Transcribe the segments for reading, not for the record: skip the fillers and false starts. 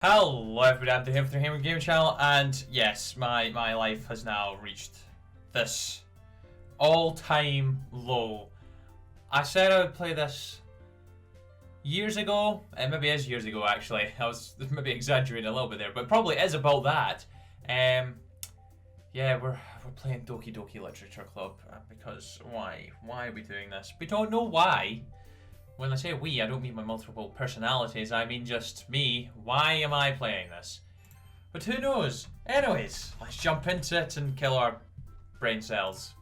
Hello everybody, I'm Doonhamer from the Doonhamer Gaming Channel, and yes, my life has now reached this all-time low. I said I would play this years ago, and maybe it is years ago actually. I was maybe exaggerating a little bit there, but probably is about that. Yeah, we're playing Doki Doki Literature Club, because why? Why are we doing this? We don't know why. When I say we, I don't mean my multiple personalities, I mean just me. Why am I playing this? But who knows? Anyways, let's jump into it and kill our brain cells.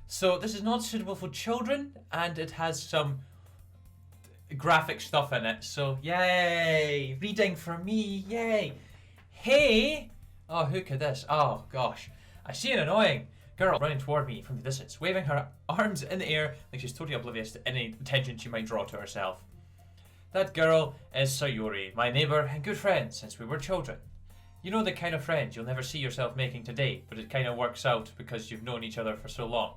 So this is not suitable for children, and it has some graphic stuff in it, so yay! Reading for me, yay! Hey! Oh, who could this? Oh gosh. I see an annoying girl running toward me from the distance, waving her arms in the air like she's totally oblivious to any attention she might draw to herself. That girl is Sayuri, my neighbour and good friend since we were children. You know the kind of friend you'll never see yourself making today, but it kind of works out because you've known each other for so long.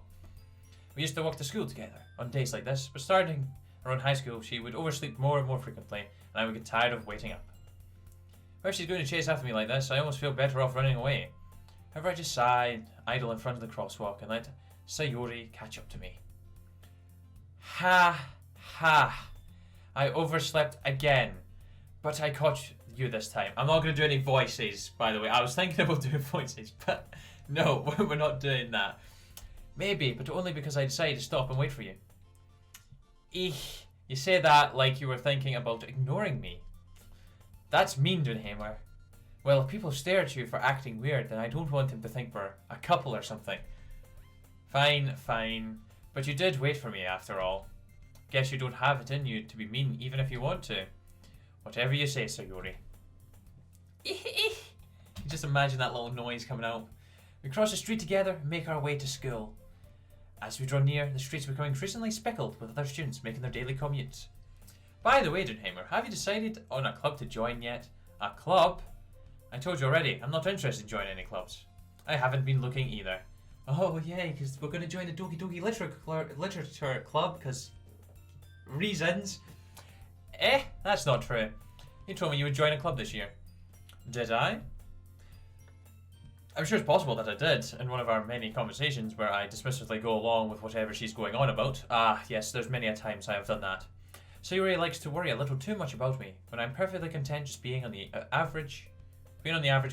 We used to walk to school together on days like this, but starting around high school she would oversleep more and more frequently, and I would get tired of waiting up. If she's going to chase after me like this, I almost feel better off running away. However, I just sighed, idle in front of the crosswalk, and let Sayuri catch up to me. Ha ha. I overslept again, but I caught you this time. I'm not going to do any voices, by the way. I was thinking about doing voices, but no, we're not doing that. Maybe, but only because I decided to stop and wait for you. Eek, you say that like you were thinking about ignoring me. That's mean, Doonhamer. Well, if people stare at you for acting weird, then I don't want them to think we're a couple or something. Fine, fine. But you did wait for me after all. Guess you don't have it in you to be mean even if you want to. Whatever you say, Sayuri. You just imagine that little noise coming out. We cross the street together and make our way to school. As we draw near, the streets become increasingly speckled with other students making their daily commutes. By the way, Doonhamer, have you decided on a club to join yet? A club? I told you already, I'm not interested in joining any clubs. I haven't been looking either. Oh yay, because we're going to join the Doki Doki Literature Club, because reasons. That's not true. You told me you would join a club this year. Did I? I'm sure it's possible that I did, in one of our many conversations where I dismissively go along with whatever she's going on about. Ah, yes, there's many a times I have done that. Sayuri likes to worry a little too much about me, when I'm perfectly content just being on the average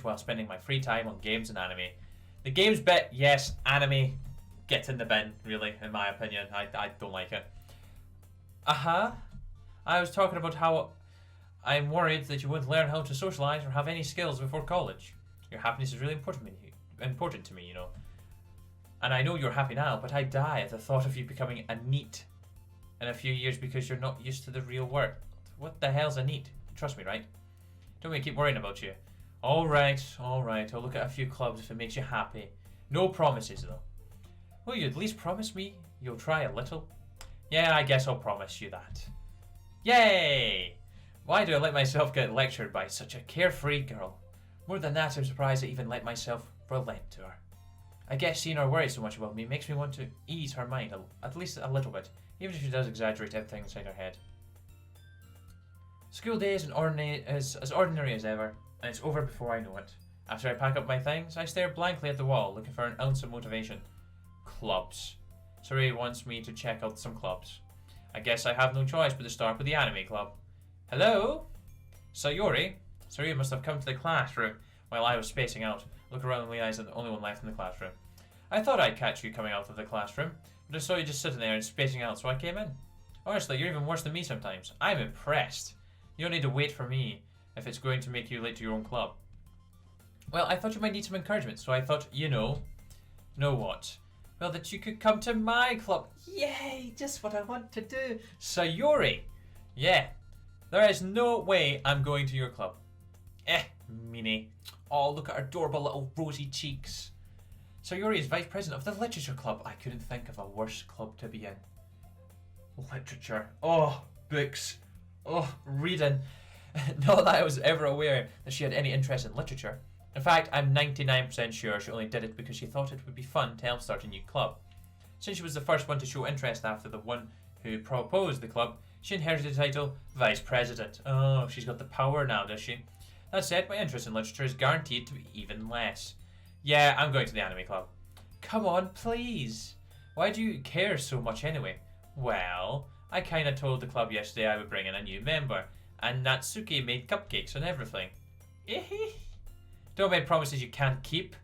while spending my free time on games and anime. The games bit, yes, anime gets in the bin, really, in my opinion. I don't like it. I was talking about how I'm worried that you won't learn how to socialize or have any skills before college. Your happiness is really important to me, you know. And I know you're happy now, but I die at the thought of you becoming a NEET in a few years because you're not used to the real world. What the hell's a NEET? Trust me, right? Don't make me keep worrying about you. Alright, I'll look at a few clubs if it makes you happy. No promises though. Will you at least promise me you'll try a little? Yeah, I guess I'll promise you that. Yay! Why do I let myself get lectured by such a carefree girl? More than that, I'm surprised I even let myself relent to her. I guess seeing her worry so much about me makes me want to ease her mind at least a little bit, even if she does exaggerate everything inside her head. School day is as ordinary as ever, and it's over before I know it. After I pack up my things, I stare blankly at the wall, looking for an ounce of motivation. Clubs. Sayuri wants me to check out some clubs. I guess I have no choice but to start with the anime club. Hello? Sayuri? Sayuri must have come to the classroom while I was spacing out. Look around and realize I'm the only one left in the classroom. I thought I'd catch you coming out of the classroom, but I saw you just sitting there and spacing out, so I came in. Honestly, you're even worse than me sometimes. I'm impressed. You don't need to wait for me if it's going to make you late to your own club. Well, I thought you might need some encouragement, so I thought, know what? Well, that you could come to my club. Yay, just what I want to do. Sayuri! Yeah, there is no way I'm going to your club. Meanie. Oh, look at her adorable little rosy cheeks. Sayuri is vice president of the literature club. I couldn't think of a worse club to be in. Literature. Oh, books. Oh, reading. Not that I was ever aware that she had any interest in literature. In fact, I'm 99% sure she only did it because she thought it would be fun to help start a new club. Since she was the first one to show interest after the one who proposed the club, she inherited the title Vice President. Oh, she's got the power now, does she? That said, my interest in literature is guaranteed to be even less. Yeah, I'm going to the anime club. Come on, please. Why do you care so much anyway? Well, I kinda told the club yesterday I would bring in a new member, and Natsuki made cupcakes and everything. Don't make promises you can't keep.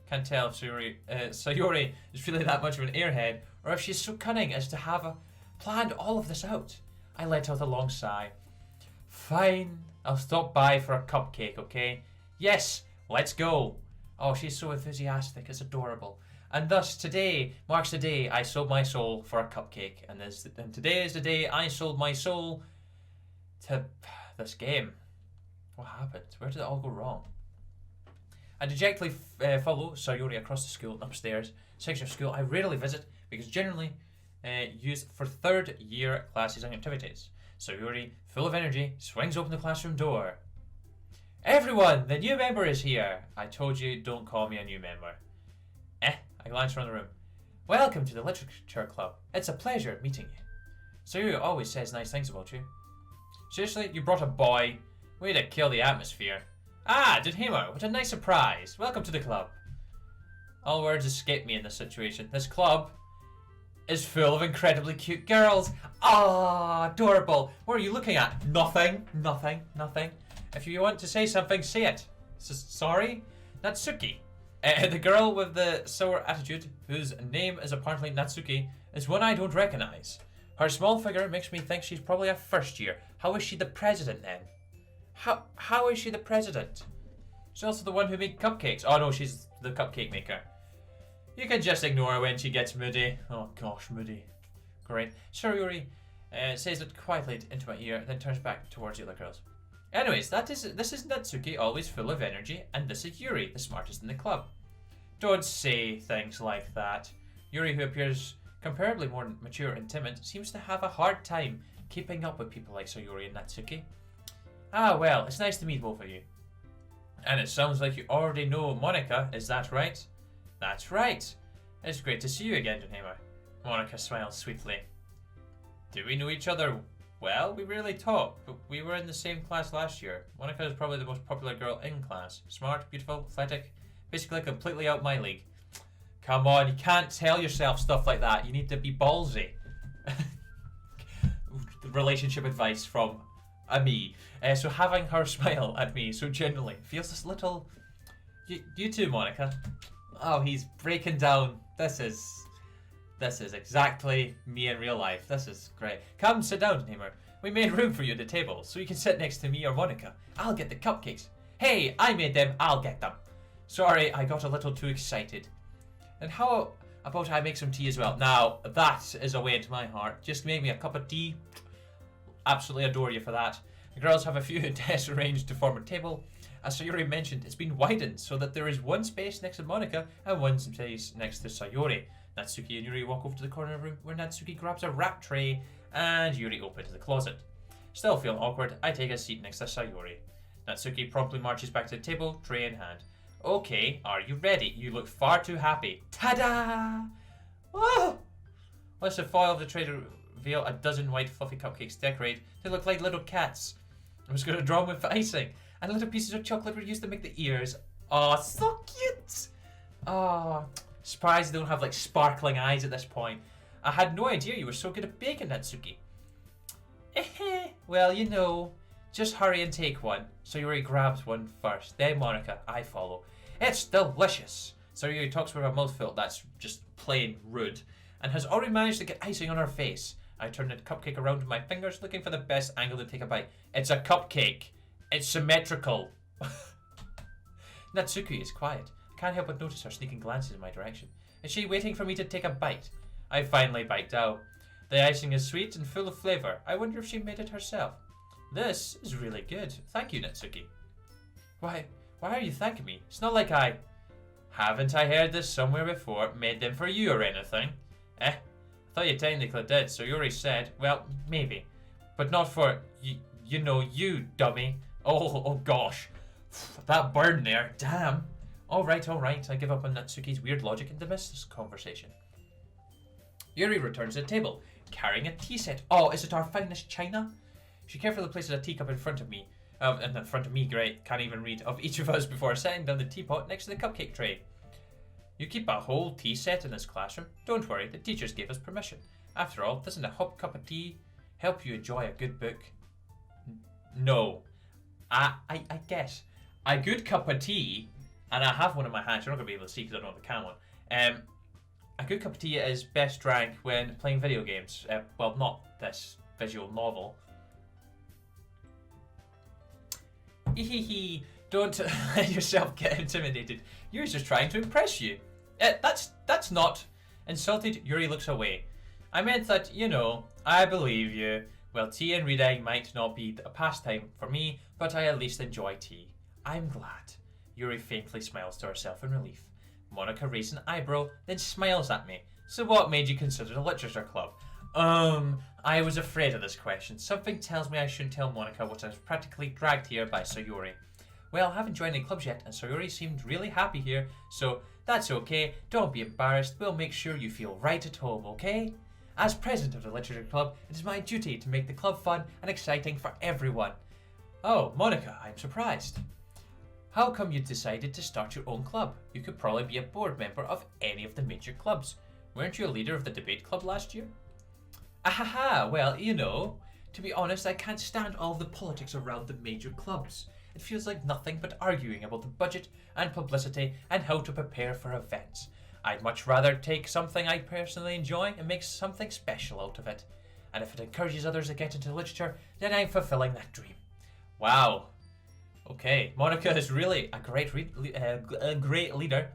Can't tell if Sayori is really that much of an airhead, or if she's so cunning as to have planned all of this out. I let out a long sigh. Fine, I'll stop by for a cupcake, okay? Yes, let's go. Oh, she's so enthusiastic, it's adorable. And thus, today marks the day I sold my soul for a cupcake. And today is the day I sold my soul to this game. What happened? Where did it all go wrong? I dejectedly follow Sayori across the school and upstairs. Section of school I rarely visit because generally used for third year classes and activities. Sayori, full of energy, swings open the classroom door. Everyone, the new member is here. I told you, don't call me a new member. I glance around the room. Welcome to the Literature Club. It's a pleasure meeting you. Sayori always says nice things about you. Seriously, you brought a boy? Way to kill the atmosphere. Ah, Doonhamer, what a nice surprise. Welcome to the club. All words escape me in this situation. This club is full of incredibly cute girls. Ah, adorable. What are you looking at? Nothing. If you want to say something, say it. Sorry? Natsuki. The girl with the sour attitude, whose name is apparently Natsuki, is one I don't recognize. Her small figure makes me think she's probably a first year. How is she the president then? How is she the president? She's also the one who made cupcakes. Oh no, she's the cupcake maker. You can just ignore her when she gets moody. Oh gosh, moody. Great. Sayori says it quietly into my ear, then turns back towards the other girls. Anyways, this is Natsuki, always full of energy, and this is Yuri, the smartest in the club. Don't say things like that. Yuri, who appears comparably more mature and timid, seems to have a hard time keeping up with people like Sayori and Natsuki. Ah, well, it's nice to meet both of you. And it sounds like you already know Monika, is that right? That's right. It's great to see you again, Doonhamer. Monika smiles sweetly. Do we know each other? Well, we rarely talk, but we were in the same class last year. Monika is probably the most popular girl in class. Smart, beautiful, athletic, basically completely out my league. Come on, you can't tell yourself stuff like that. You need to be ballsy. Relationship advice from me. So having her smile at me so genuinely feels this little... You too, Monika. Oh, he's breaking down. This is exactly me in real life. This is great. Come, sit down, Doonhamer. We made room for you at the table, so you can sit next to me or Monika. I'll get the cupcakes. Hey, I made them, I'll get them. Sorry, I got a little too excited. And how about I make some tea as well? Now, that is a way into my heart. Just make me a cup of tea. Absolutely adore you for that. The girls have a few desks arranged to form a table. As Sayori mentioned, it's been widened so that there is one space next to Monika and one space next to Sayori. Natsuki and Yuri walk over to the corner of the room where Natsuki grabs a wrap tray and Yuri opens the closet. Still feeling awkward, I take a seat next to Sayori. Natsuki promptly marches back to the table, tray in hand. Okay, are you ready? You look far too happy. Ta-da! Whoa! Let's the foil of the tray to reveal a dozen white fluffy cupcakes decorated. They look like little cats. I was going to draw them with icing. And little pieces of chocolate were used to make the ears. Oh, so cute! Oh, surprised they don't have like sparkling eyes at this point. I had no idea you were so good at baking, Natsuki. Well, you know, just hurry and take one. Sayori grabs one first, then Monika, I follow. It's delicious. Sayori talks with her mouth full, that's just plain rude, and has already managed to get icing on her face. I turn the cupcake around with my fingers, looking for the best angle to take a bite. It's a cupcake. It's symmetrical. Natsuki is quiet. I can't help but notice her sneaking glances in my direction. Is she waiting for me to take a bite? I finally bite down. The icing is sweet and full of flavour. I wonder if she made it herself. This is really good. Thank you, Natsuki. Why are you thanking me? It's not like I... Haven't I heard this somewhere before? Made them for you or anything? I thought you technically did, so Yuri said, well, maybe. But not for, you know, you dummy. Oh gosh. That burn there, damn. Alright, I give up on Natsuki's weird logic and dismiss this conversation. Yuri returns to the table, carrying a tea set. Oh, is it our finest china? She carefully places a teacup in front of me. In front of me, great, can't even read, of each of us before setting down the teapot next to the cupcake tray. You keep a whole tea set in this classroom? Don't worry, the teachers gave us permission. After all, doesn't a hot cup of tea help you enjoy a good book? No. I guess. A good cup of tea, and I have one in my hand, you're not going to be able to see because I don't have the can one. A good cup of tea is best drank when playing video games. Well, not this visual novel. Don't let yourself get intimidated. Yuri's just trying to impress you. That's not. Insulted, Yuri looks away. I meant that, I believe you. Well, tea and reading might not be a pastime for me, but I at least enjoy tea. I'm glad. Yuri faintly smiles to herself in relief. Monica raises an eyebrow, then smiles at me. So what made you consider the literature club? I was afraid of this question. Something tells me I shouldn't tell Monica what I was practically dragged here by Sayori. Well, I haven't joined any clubs yet, and Sayori seemed really happy here, so that's okay. Don't be embarrassed. We'll make sure you feel right at home, okay? As president of the literature club, it is my duty to make the club fun and exciting for everyone. Oh, Monica, I'm surprised. How come you decided to start your own club? You could probably be a board member of any of the major clubs. Weren't you a leader of the debate club last year? Ahaha, well, to be honest, I can't stand all the politics around the major clubs. It feels like nothing but arguing about the budget and publicity and how to prepare for events. I'd much rather take something I personally enjoy and make something special out of it. And if it encourages others to get into literature, then I'm fulfilling that dream. Wow. Okay, Monica is really a great leader.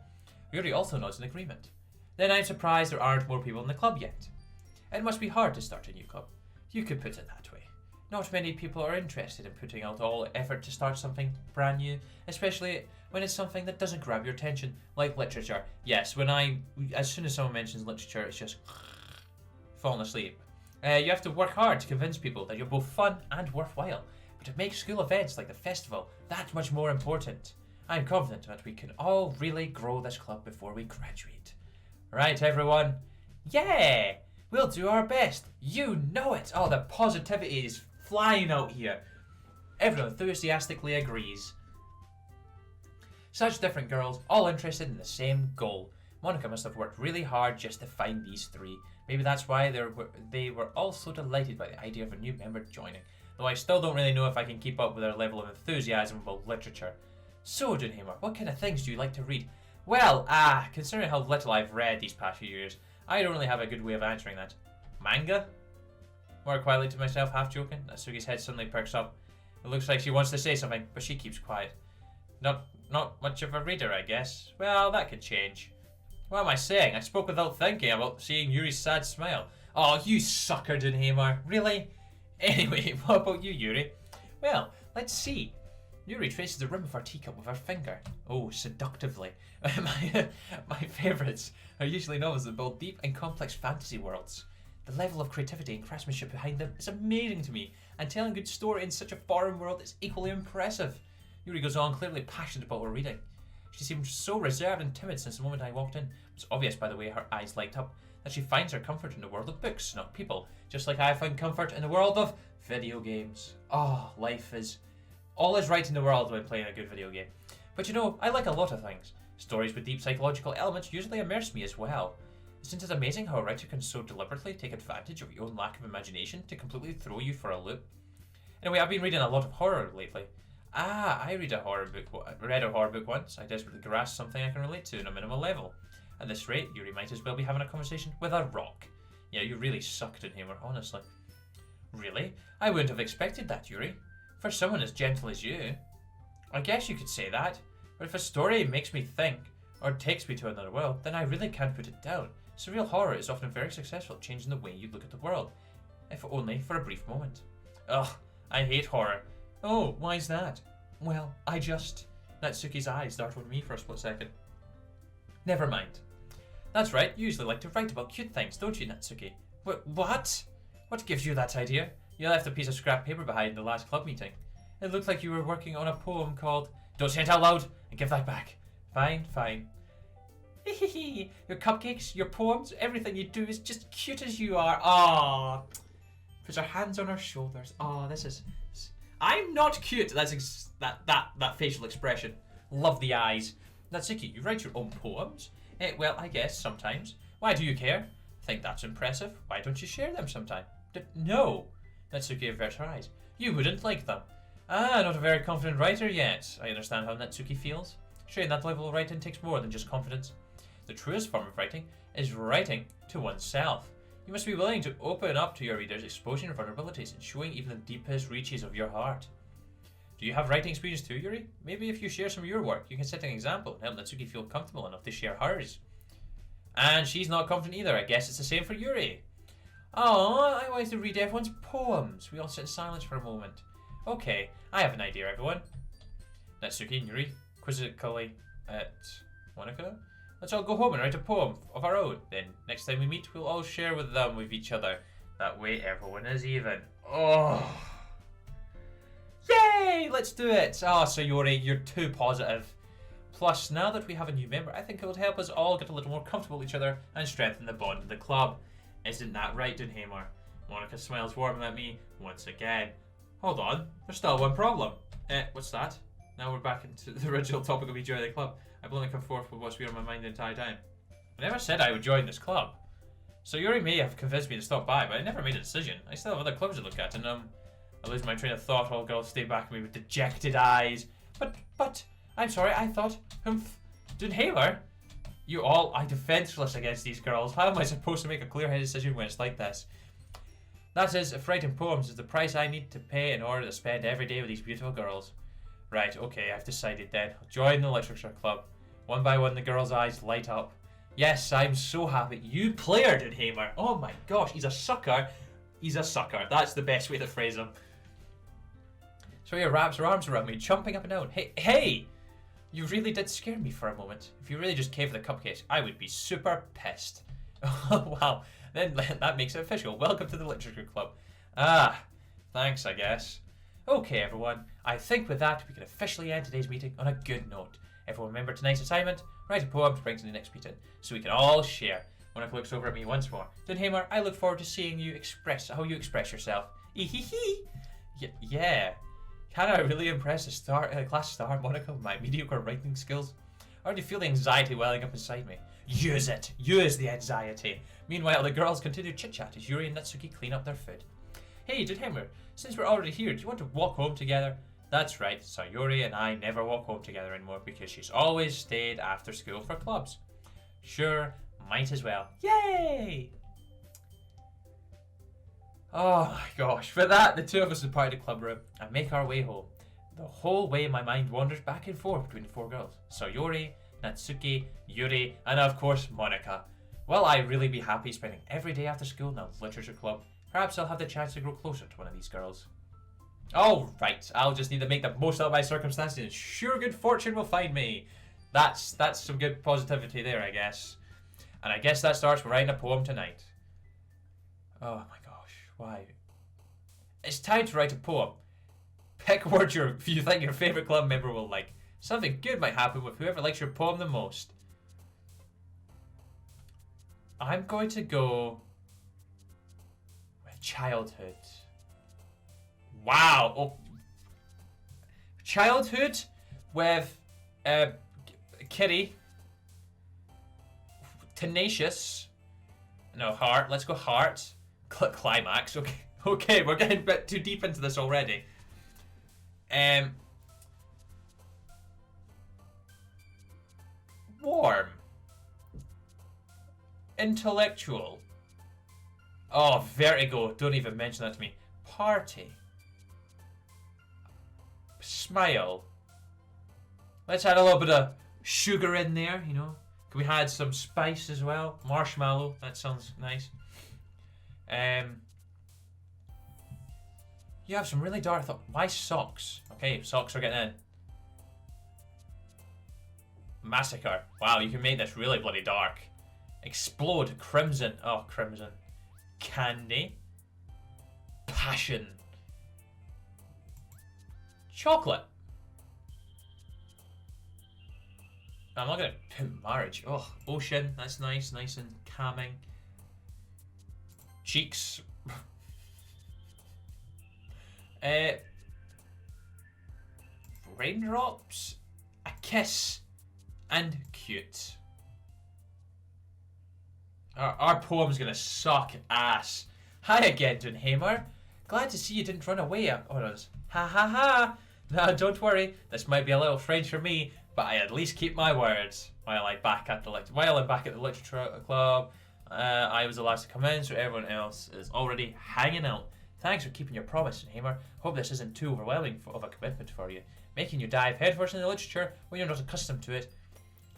Yuri also nods in agreement. Then I'm surprised there aren't more people in the club yet. It must be hard to start a new club. You could put it that way. Not many people are interested in putting out all effort to start something brand new, especially when it's something that doesn't grab your attention, like literature. Yes, as soon as someone mentions literature, it's just falling asleep. You have to work hard to convince people that you're both fun and worthwhile, but to make school events like the festival that much more important. I'm confident that we can all really grow this club before we graduate. Right, everyone? Yeah! We'll do our best. You know it. Oh, the positivity is flying out here. Everyone enthusiastically agrees. Such different girls, all interested in the same goal. Monica must have worked really hard just to find these three. Maybe that's why they were all so delighted by the idea of a new member joining. Though I still don't really know if I can keep up with their level of enthusiasm about literature. So, Doonhamer, what kind of things do you like to read? Well, considering how little I've read these past few years, I don't really have a good way of answering that. Manga? More quietly to myself, half joking. Natsuki's head suddenly perks up. It looks like she wants to say something, but she keeps quiet. Not much of a reader, I guess. Well, that could change. What am I saying? I spoke without thinking about seeing Yuri's sad smile. Oh, you sucker, Doonhamer. Really? Anyway, what about you, Yuri? Well, let's see. Yuri traces the rim of her teacup with her finger. Oh, seductively. My favourites are usually novels that build deep and complex fantasy worlds. The level of creativity and craftsmanship behind them is amazing to me, and telling a good story in such a foreign world is equally impressive. Yuri goes on, clearly passionate about her reading. She seemed so reserved and timid since the moment I walked in. It was obvious by the way her eyes light up that she finds her comfort in the world of books, not people, just like I find comfort in the world of video games. Oh, all is right in the world when playing a good video game. But I like a lot of things. Stories with deep psychological elements usually immerse me as well. Isn't it amazing how a writer can so deliberately take advantage of your own lack of imagination to completely throw you for a loop? Anyway, I've been reading a lot of horror lately. I read a horror book once. I desperately grasped something I can relate to on a minimal level. At this rate, Yuri might as well be having a conversation with a rock. Yeah, you really sucked in humor, honestly. Really? I wouldn't have expected that, Yuri. For someone as gentle as you. I guess you could say that. But if a story makes me think, or takes me to another world, then I really can't put it down. Surreal horror is often very successful at changing the way you look at the world. If only for a brief moment. Ugh, I hate horror. Oh, why's that? Well, Natsuki's eyes dart on me for a split second. Never mind. That's right, you usually like to write about cute things, don't you, Natsuki? What? What gives you that idea? You left a piece of scrap paper behind the last club meeting. It looked like you were working on a poem called... Don't say it out loud and give that back. Fine. Your cupcakes, your poems, everything you do is just cute as you are. Puts her hands on her shoulders. I'm not cute. That's that facial expression. Love the eyes. Natsuki, you write your own poems? Well, I guess sometimes. Why do you care? Think that's impressive. Why don't you share them sometime? No. Natsuki averts her eyes. You wouldn't like them. Ah, not a very confident writer yet. I understand how Natsuki feels. Sharing that level of writing takes more than just confidence. The truest form of writing is writing to oneself. You must be willing to open up to your readers, exposing your vulnerabilities and showing even the deepest reaches of your heart. Do you have writing experience too, Yuri? Maybe if you share some of your work, you can set an example and help Natsuki feel comfortable enough to share hers. And she's not confident either. I guess it's the same for Yuri. Oh, I wanted to read everyone's poems. We all sit in silence for a moment. Okay, I have an idea, everyone. Natsuki and Yuri quizzically at Monica. Let's all go home and write a poem of our own. Then, next time we meet, we'll all share with them with each other. That way, everyone is even. Oh. Yay! Let's do it! Oh, Sayori, you're too positive. Plus, now that we have a new member, I think it would help us all get a little more comfortable with each other and strengthen the bond of the club. Isn't that right, Doonhamer? Monica smiles warmly at me once again. Hold on, there's still one problem. What's that? Now we're back into the original topic of me joining the club. I've only come forth with what's been on my mind the entire time. I never said I would join this club. So Yuri may have convinced me to stop by, but I never made a decision. I still have other clubs to look at, and I lose my train of thought. All girls stay back at me with dejected eyes. But, I'm sorry, I thought, Doonhamer? You all are defenseless against these girls. How am I supposed to make a clear-headed decision when it's like this? That is, if writing poems is the price I need to pay in order to spend every day with these beautiful girls. Right, okay, I've decided then. I'll join the literature club. One by one, the girls' eyes light up. Yes, I'm so happy. You player, Doonhamer. Oh my gosh, he's a sucker. He's a sucker. That's the best way to phrase him. So he wraps her arms around me, jumping up and down. Hey! You really did scare me for a moment. If you really just came for the cupcakes, I would be super pissed. Oh, wow. Then that makes it official. Welcome to the literature club. Ah, thanks, I guess. Okay, everyone. I think with that, we can officially end today's meeting on a good note. Everyone remember tonight's assignment? Write a poem to bring to the next meeting, so we can all share. Monica looks over at me once more. Doonhamer, I look forward to seeing you express how you express yourself. Ehehe. Yeah. Can I really impress a class star, Monica, with my mediocre writing skills? I already feel the anxiety welling up inside me. Use it. Use the anxiety. Meanwhile, the girls continue chit-chat as Yuri and Natsuki clean up their food. Hey, Doonhamer, since we're already here, do you want to walk home together? That's right, Sayori and I never walk home together anymore because she's always stayed after school for clubs. Sure, might as well. Yay! Oh my gosh. For that, the two of us depart the club room and make our way home. The whole way my mind wanders back and forth between the four girls. Sayori, Natsuki, Yuri, and of course Monica. Will I really be happy spending every day after school in the literature club? Perhaps I'll have the chance to grow closer to one of these girls. Oh, right. I'll just need to make the most out of my circumstances and sure good fortune will find me. That's some good positivity there, I guess. And I guess that starts with writing a poem tonight. Oh my gosh, why? It's time to write a poem. Pick a word you think your favourite club member will like. Something good might happen with whoever likes your poem the most. I'm going to go with childhood. Wow. Oh. Childhood with Kitty. Tenacious. No, heart. Let's go heart. Climax. Okay. Okay, we're getting a bit too deep into this already. Warm. Intellectual. Oh, vertigo. Don't even mention that to me. Party. Smile. Let's add a little bit of sugar in there, you know. Can we add some spice as well? Marshmallow. That sounds nice. You have some really dark thoughts. Why socks? Okay, socks are getting in. Massacre. Wow, you can make this really bloody dark. Explode. Crimson. Oh, crimson. Candy. Passion. Chocolate. I'm not gonna put marriage. Oh, ocean. That's nice. Nice and calming. Cheeks. raindrops, a kiss, and cute. Our poem's gonna suck ass. Hi again, Doonhamer. Glad to see you didn't run away on us. Ha ha ha! No, don't worry. This might be a little strange for me, but I at least keep my words. While I'm back at the literature club, I was the last to come in, so everyone else is already hanging out. Thanks for keeping your promise, Doonhamer. Hope this isn't too overwhelming of a commitment for you, making you dive headfirst into literature when you're not accustomed to it.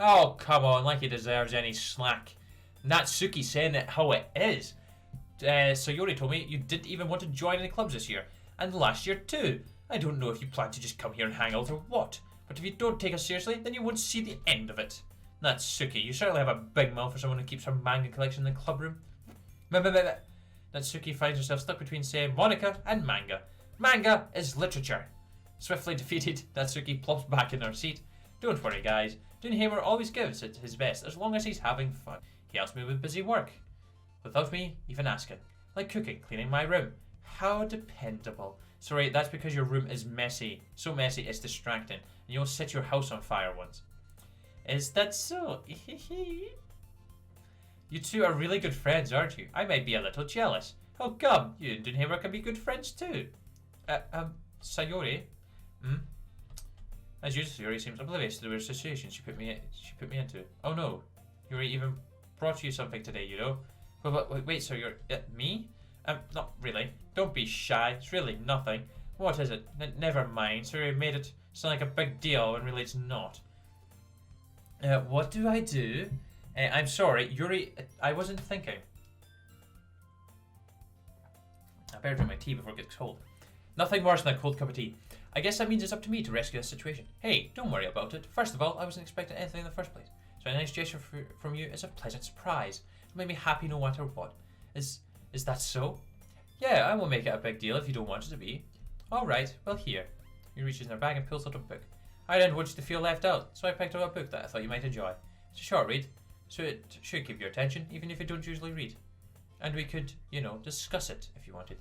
Oh, come on, like he deserves any slack. Natsuki saying it how it is. Sayori told me you didn't even want to join any clubs this year, and last year too. I don't know if you plan to just come here and hang out or what, but if you don't take us seriously, then you won't see the end of it. Natsuki, you certainly have a big mouth for someone who keeps her manga collection in the club room. Natsuki finds herself stuck between saying Monica and manga. Manga is literature. Swiftly defeated, Natsuki plops back in her seat. Don't worry, guys. Doonhamer always gives it his best as long as he's having fun. He helps me with busy work, without me even asking. Like cooking, cleaning my room. How dependable. Sorry, that's because your room is messy. So messy it's distracting, and you'll set your house on fire once. Is that so? You two are really good friends, aren't you? I might be a little jealous. How come? You and Doonhamer can be good friends too. Sayori? As usual, Sayori seems oblivious to the weird situation she put me into. Oh no, Yuri even brought you something today, you know? Wait, so you're... me? Not really. Don't be shy. It's really nothing. What is it? Never mind. Sayori made it sound like a big deal when really it's not. What do I do? I'm sorry, Yuri, I wasn't thinking. I better drink my tea before it gets cold. Nothing worse than a cold cup of tea. I guess that means it's up to me to rescue the situation. Hey, don't worry about it. First of all, I wasn't expecting anything in the first place. So a nice gesture from you is a pleasant surprise. It made me happy no matter what. Is that so? Yeah, I won't make it a big deal if you don't want it to be. Alright, well here. He reaches in her bag and pulls out a book. I didn't want you to feel left out, so I picked out a book that I thought you might enjoy. It's a short read, so it should keep your attention, even if you don't usually read. And we could, discuss it if you wanted.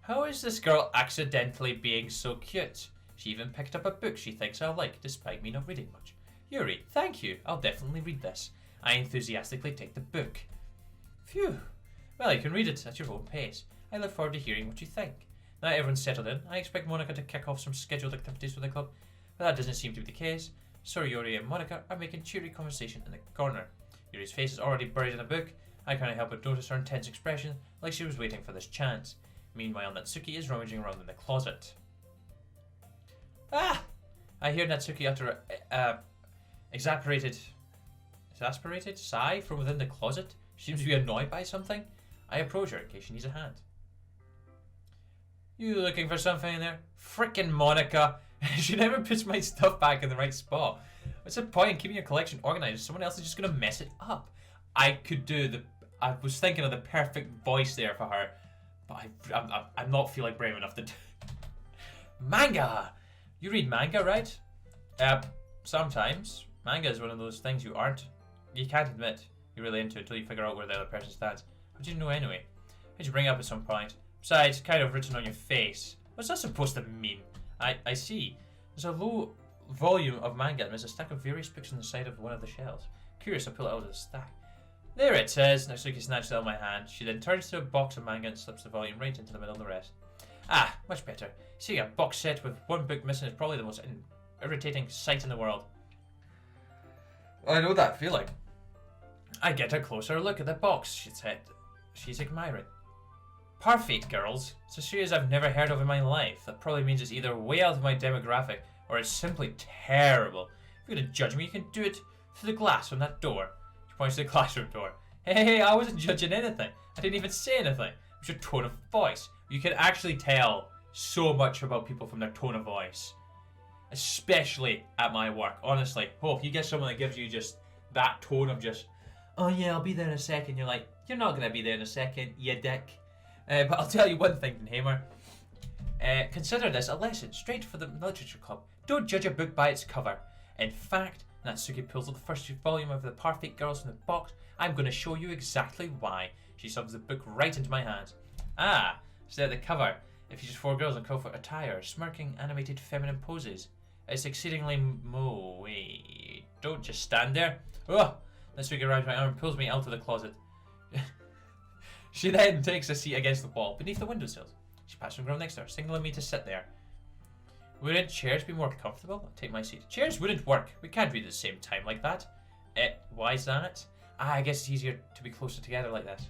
How is this girl accidentally being so cute? She even picked up a book she thinks I'll like, despite me not reading much. Yuri, thank you. I'll definitely read this. I enthusiastically take the book. Phew. Well, you can read it at your own pace. I look forward to hearing what you think. Now everyone's settled in, I expect Monica to kick off some scheduled activities for the club, but that doesn't seem to be the case. So Yuri and Monica are making cheery conversation in the corner. Yuri's face is already buried in a book. I can't help but notice her intense expression, like she was waiting for this chance. Meanwhile, Natsuki is rummaging around in the closet. Ah! I hear Natsuki utter exasperated sigh from within the closet. She seems to be annoyed by something. I approach her in case she needs a hand. You looking for something in there? Frickin' Monica! She never puts my stuff back in the right spot. What's the point in keeping your collection organized? Someone else is just gonna mess it up. I was thinking of the perfect voice there for her, but I'm not feeling brave enough to do. Manga! You read manga, right? Sometimes. Manga is one of those things you can't admit you're really into until you figure out where the other person stands. How do you know anyway? How'd you bring it up at some point? Besides, kind of written on your face. What's that supposed to mean? I see. There's a low volume of manga and there's a stack of various books on the side of one of the shelves. Curious, I pull it out of the stack. There it says. Natsuki snatched it out of my hand. She then turns to a box of manga and slips the volume right into the middle of the rest. Ah, much better. Seeing a box set with one book missing is probably the most irritating sight in the world. I know that feeling. I get a closer look at the box, she said. She's admiring. Perfect, girls. It's a series I've never heard of in my life. That probably means it's either way out of my demographic or it's simply terrible. If you're gonna judge me, you can do it through the glass on that door. She points to the classroom door. Hey, I wasn't judging anything. I didn't even say anything. It was your tone of voice. You can actually tell so much about people from their tone of voice. Especially at my work, honestly. Oh, if you get someone that gives you just that tone of just, oh yeah, I'll be there in a second. You're like, you're not going to be there in a second, you dick. But I'll tell you one thing, Doonhamer. Consider this a lesson straight for the literature club. Don't judge a book by its cover. In fact, Natsuki pulls out the first volume of The Perfect Girls in the box. I'm going to show you exactly why. She shoves the book right into my hands. Ah, so the cover. It features 4 girls in colorful attire, smirking animated feminine poses. It's exceedingly wait, don't just stand there. Oh! Natsuki grabs my arm and pulls me out of the closet. She then takes a seat against the wall, beneath the windowsills. She passes the girl next to her, signaling me to sit there. Wouldn't chairs be more comfortable? I'll take my seat. Chairs wouldn't work. We can't read at the same time like that. Why's that? I guess it's easier to be closer together like this.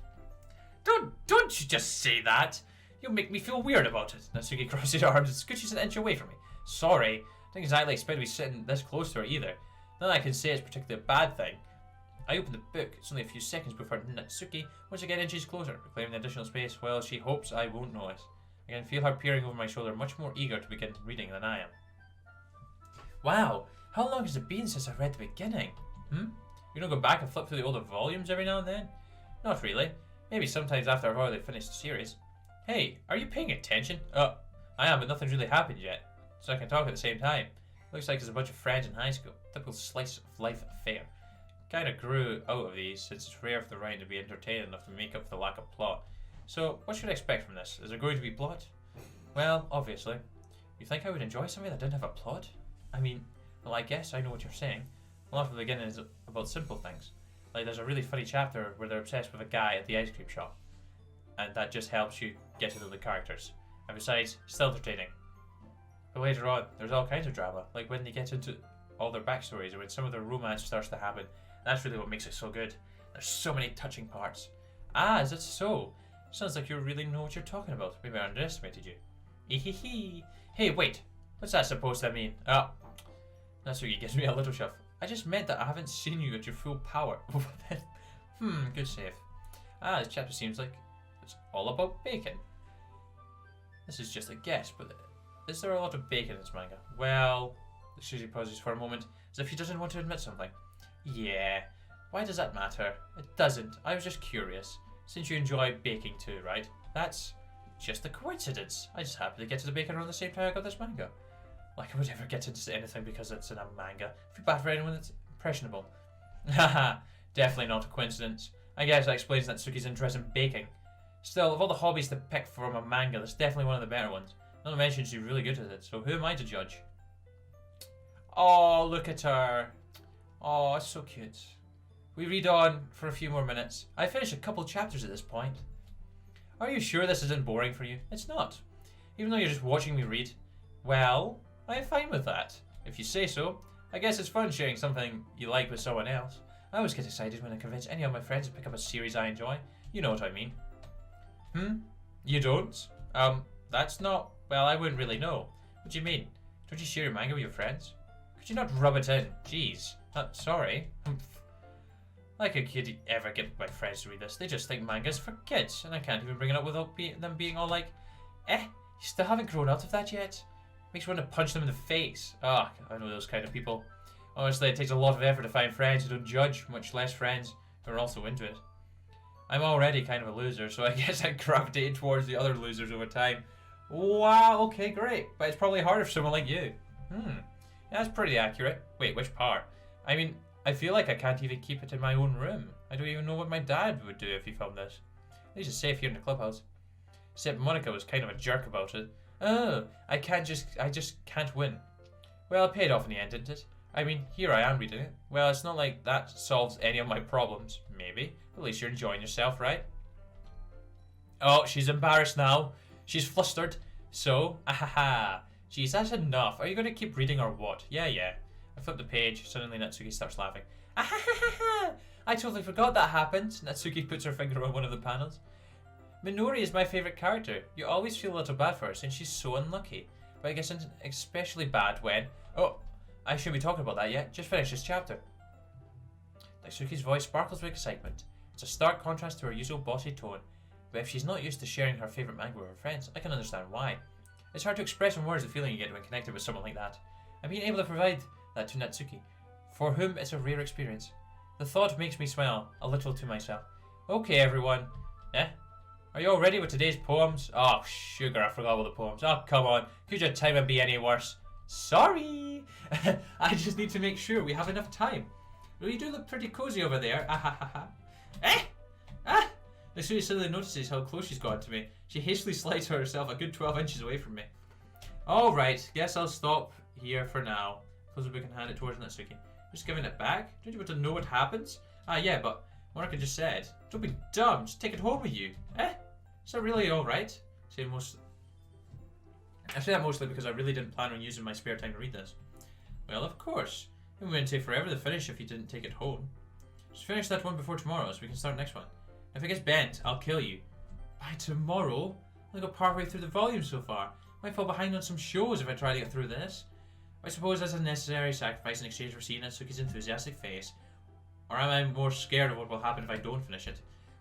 Don't you just say that. You'll make me feel weird about it. Natsuki crosses her arms and scooches an inch away from me. Sorry. I don't exactly expect to be sitting this close to her either. Not that I can say it's particularly a bad thing. I open the book. It's only a few seconds before Natsuki once again inches closer, reclaiming the additional space. Well, she hopes I won't notice. I can feel her peering over my shoulder, much more eager to begin reading than I am. Wow, how long has it been since I read the beginning? You don't go back and flip through the older volumes every now and then? Not really. Maybe sometimes after I've already finished the series. Hey, are you paying attention? I am, but nothing's really happened yet, so I can talk at the same time. Looks like it's a bunch of friends in high school. Typical slice of life affair. Kinda grew out of these since it's rare for the writing to be entertaining enough to make up for the lack of plot. So, what should I expect from this? Is there going to be plot? Well, obviously. You think I would enjoy something that didn't have a plot? I mean, well, I guess I know what you're saying. A lot of the beginning is about simple things. Like, there's a really funny chapter where they're obsessed with a guy at the ice cream shop. And that just helps you get to know the characters. And besides, still entertaining. But later on, there's all kinds of drama. Like when they get into all their backstories and when some of their romance starts to happen. That's really what makes it so good. There's so many touching parts. Ah, is it so? Sounds like you really know what you're talking about. Maybe I underestimated you. Hehehe. Hey, wait. What's that supposed to mean? Natsuki gives me a little shove. I just meant that I haven't seen you at your full power. Good save. This chapter seems like it's all about bacon. This is just a guess, but is there a lot of bacon in this manga? Well, Suzy pauses for a moment, as if he doesn't want to admit something. Yeah, why does that matter? It doesn't. I was just curious. Since you enjoy baking too, right? That's just a coincidence. I just happened to get to the bacon around the same time I got this manga. Like I would ever get into anything because it's in a manga. I feel bad for anyone that's impressionable. Haha, definitely not a coincidence. I guess that explains Natsuki's interest in baking. Still, of all the hobbies to pick from a manga, that's definitely one of the better ones. Not to mention she's really good at it, so who am I to judge? Oh, look at her. Oh, it's so cute. We read on for a few more minutes. I finished a couple chapters at this point. Are you sure this isn't boring for you? It's not. Even though you're just watching me read. Well, I'm fine with that. If you say so. I guess it's fun sharing something you like with someone else. I always get excited when I convince any of my friends to pick up a series I enjoy. You know what I mean. You don't? That's not... Well, I wouldn't really know. What do you mean? Don't you share your manga with your friends? Could you not rub it in? Jeez. Sorry. Like I could ever get my friends to read this. They just think manga's for kids, and I can't even bring it up without them being all like, you still haven't grown out of that yet? Makes me want to punch them in the face. I know those kind of people. Honestly, it takes a lot of effort to find friends who don't judge, much less friends who are also into it. I'm already kind of a loser, so I guess I gravitated towards the other losers over time. Wow, okay, great. But it's probably harder for someone like you. Yeah, that's pretty accurate. Wait, which part? I mean, I feel like I can't even keep it in my own room. I don't even know what my dad would do if he found this. At least it's safe here in the clubhouse. Except Monica was kind of a jerk about it. I just can't win. Well, it paid off in the end, didn't it? I mean, here I am reading it. Well, it's not like that solves any of my problems. Maybe. But at least you're enjoying yourself, right? Oh, she's embarrassed now. She's flustered. So, Jeez, that's enough. Are you going to keep reading or what? Yeah. I flip the page. Suddenly Natsuki starts laughing. I totally forgot that happened. Natsuki puts her finger on one of the panels. Minori is my favourite character. You always feel a little bad for her since she's so unlucky. But I guess it's especially bad when... Oh, I shouldn't be talking about that yet. Just finished this chapter. Natsuki's voice sparkles with excitement. It's a stark contrast to her usual bossy tone. But if she's not used to sharing her favourite manga with her friends, I can understand why. It's hard to express in words the feeling you get when connected with someone like that. And being able to provide that to Natsuki, for whom it's a rare experience. The thought makes me smile a little to myself. Okay, everyone. Are you all ready with today's poems? Oh, sugar, I forgot all the poems. Oh, come on. Could your time be any worse? Sorry. I just need to make sure we have enough time. Well, you do look pretty cozy over there. As soon as Suddenly notices how close she's got to me, she hastily slides herself a good 12 inches away from me. Alright, guess I'll stop here for now. Close the book and hand it towards Natsuki. Just giving it back? Don't you want to know what happens? Ah, yeah, but Monica just said, don't be dumb, just take it home with you. Eh? Is that really alright? I say that mostly because I really didn't plan on using my spare time to read this. Well, of course. It wouldn't take forever to finish if you didn't take it home. Just finish that one before tomorrow so we can start the next one. If it gets bent, I'll kill you. By tomorrow? I got partway through the volume so far. Might fall behind on some shows if I try to get through this. I suppose that's a necessary sacrifice in exchange for seeing Natsuki's enthusiastic face. Or am I more scared of what will happen if I don't finish it?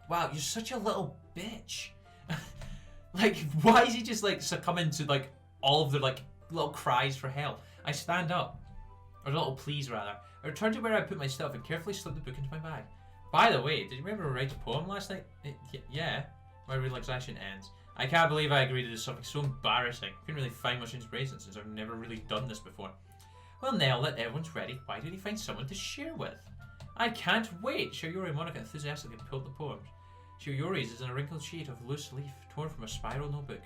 Wow, you're such a little bitch. Like, why is he just like succumbing to like all of the like little cries for help? I stand up. Or little pleas rather. I return to where I put my stuff and carefully slip the book into my bag. By the way, did you remember to write a poem last night? Yeah. My relaxation ends. I can't believe I agreed to do something so embarrassing. I couldn't really find much inspiration since I've never really done this before. Well, now that everyone's ready, why did he find someone to share with? I can't wait! Shiroyori and Monica enthusiastically pulled the poems. Shiroyori's is in a wrinkled sheet of loose leaf torn from a spiral notebook.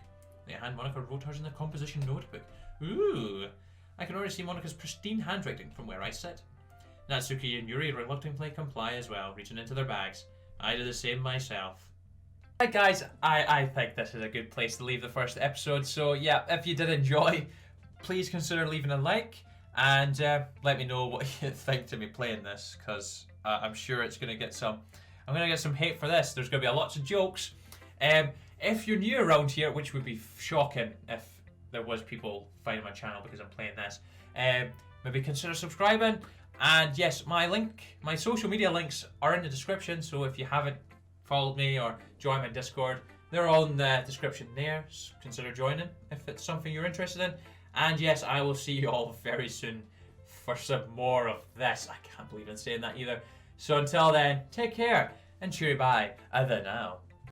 The hand Monica wrote hers in the composition notebook. Ooh! I can already see Monica's pristine handwriting from where I sit. Natsuki and Yuri reluctantly comply as well, reaching into their bags. I do the same myself. Right guys, I think this is a good place to leave the first episode, so yeah, if you did enjoy, please consider leaving a like, and let me know what you think to me playing this, because I'm sure I'm gonna get some hate for this. There's gonna be lots of jokes. If you're new around here, which would be shocking if there was people finding my channel because I'm playing this, maybe consider subscribing. And yes, my social media links are in the description, so if you haven't followed me or joined my Discord, they're all in the description there. So consider joining if it's something you're interested in. And yes, I will see you all very soon for some more of this. I can't believe I'm saying that either. So until then, take care and cheery bye. Now.